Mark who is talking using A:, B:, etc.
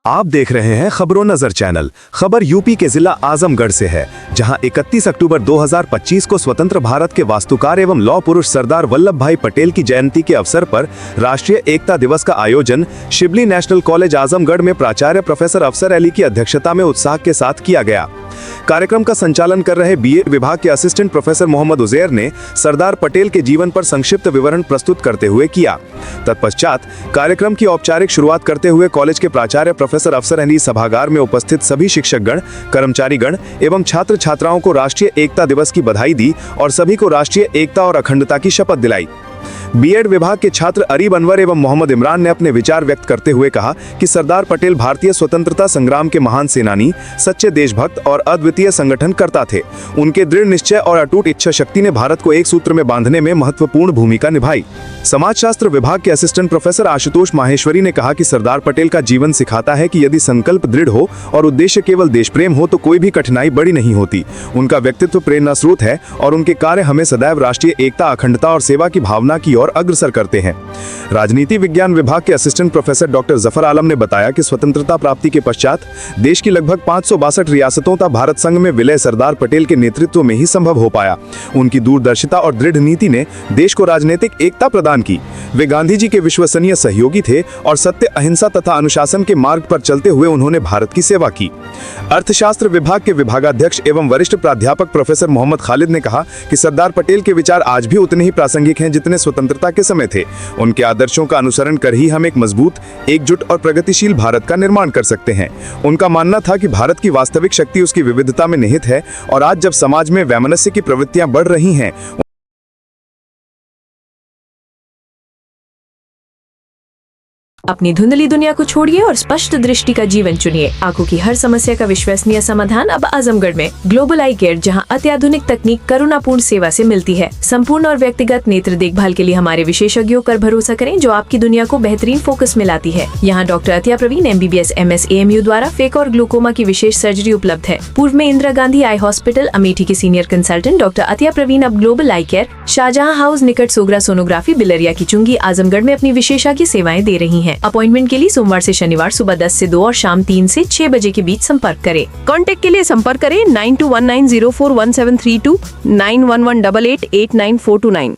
A: आप देख रहे हैं खबरों नजर चैनल। खबर यूपी के जिला आजमगढ़ से है, जहां 31 अक्टूबर 2025 को स्वतंत्र भारत के वास्तुकार एवं लौह पुरुष सरदार वल्लभ भाई पटेल की जयंती के अवसर पर राष्ट्रीय एकता दिवस का आयोजन शिबली नेशनल कॉलेज आजमगढ़ में प्राचार्य प्रोफेसर अफसर अली की अध्यक्षता में उत्साह के साथ किया गया। कार्यक्रम का संचालन कर रहे बीएड विभाग के असिस्टेंट प्रोफेसर मोहम्मद उजैर ने सरदार पटेल के जीवन पर संक्षिप्त विवरण प्रस्तुत करते हुए किया। तत्पश्चात कार्यक्रम की औपचारिक शुरुआत करते हुए कॉलेज के प्राचार्य प्रोफेसर अफसर अली सभागार में उपस्थित सभी शिक्षकगण, कर्मचारीगण एवं छात्र छात्राओं को राष्ट्रीय एकता दिवस की बधाई दी और सभी को राष्ट्रीय एकता और अखंडता की शपथ दिलाई। बीएड विभाग के छात्र अरीब अनवर एवं मोहम्मद इमरान ने अपने विचार व्यक्त करते हुए कहा कि सरदार पटेल भारतीय स्वतंत्रता संग्राम के महान सेनानी, सच्चे देशभक्त और अद्वितीय संगठनकर्ता थे। उनके दृढ़ निश्चय और अटूट इच्छा शक्ति ने भारत को एक सूत्र में बांधने में महत्वपूर्ण भूमिका निभाई। समाजशास्त्र विभाग के असिस्टेंट प्रोफेसर आशुतोष माहेश्वरी ने कहा कि सरदार पटेल का जीवन सिखाता है कि यदि संकल्प दृढ़ हो और उद्देश्य केवल देश प्रेम हो तो कोई भी कठिनाई बड़ी नहीं होती। उनका व्यक्तित्व प्रेरणा स्रोत है और उनके कार्य हमें सदैव राष्ट्रीय एकता, अखंडता और सेवा की भावना की ओर अग्रसर करते हैं। राजनीति विज्ञान विभाग के assistant professor doctor Zafar Alam ने बताया कि स्वतंत्रता प्राप्ति के पश्चात देश की लगभग 562 रियासतों तक भारत संघ में विलय सरदार पटेल के नेतृत्व में ही संभव हो पाया। उनकी दूरदर्शिता और दृढ़ नीति ने देश को राजनीतिक एकता प्रदान की। वे गांधी जी के विश्वसनीय सहयोगी थे और सत्य, अहिंसा तथा अनुशासन के मार्ग पर चलते हुए उन्होंने भारत की सेवा की। अर्थशास्त्र विभाग के विभागाध्यक्ष एवं वरिष्ठ प्राध्यापक प्रोफेसर मोहम्मद खालिद ने कहा कि सरदार पटेल के विचार आज भी उतने ही प्रासंगिक हैं जितने स्वतंत्रता के समय थे। उनके आदर्शों का अनुसरण कर ही हम एक मजबूत, एकजुट और प्रगतिशील भारत का निर्माण कर सकते हैं। उनका मानना था कि भारत की वास्तविक शक्ति उसकी विविधता में निहित है और आज जब समाज में वैमनस्य की प्रवृत्तियां बढ़ रही हैं,
B: अपनी धुंधली दुनिया को छोड़िए और स्पष्ट दृष्टि का जीवन चुनिए। आंखों की हर समस्या का विश्वसनीय समाधान अब आजमगढ़ में। ग्लोबल आई केयर, जहां अत्याधुनिक तकनीक करुणापूर्ण सेवा से मिलती है। संपूर्ण और व्यक्तिगत नेत्र देखभाल के लिए हमारे विशेषज्ञों पर भरोसा करें, जो आपकी दुनिया को बेहतरीन फोकस में लाती है। यहाँ doctor Atiya Praveen MBBS MS AMU द्वारा फेक और ग्लूकोमा की विशेष सर्जरी उपलब्ध है। पूर्व में इंदिरा गांधी आई हॉस्पिटल अमेठी के senior consultant doctor Atiya Praveen अब global eye care, Shahjahan house निकट सोगरा सोनोग्राफी, बिलरिया की चुंगी, आजमगढ़ में अपनी विशेषज्ञ सेवाएं दे रही है। अपॉइंटमेंट के लिए सोमवार से शनिवार सुबह 10 से 2 और शाम 3 से 6 बजे के बीच संपर्क करें।
C: कॉन्टैक्ट के लिए संपर्क करें 9219041732 9118889429।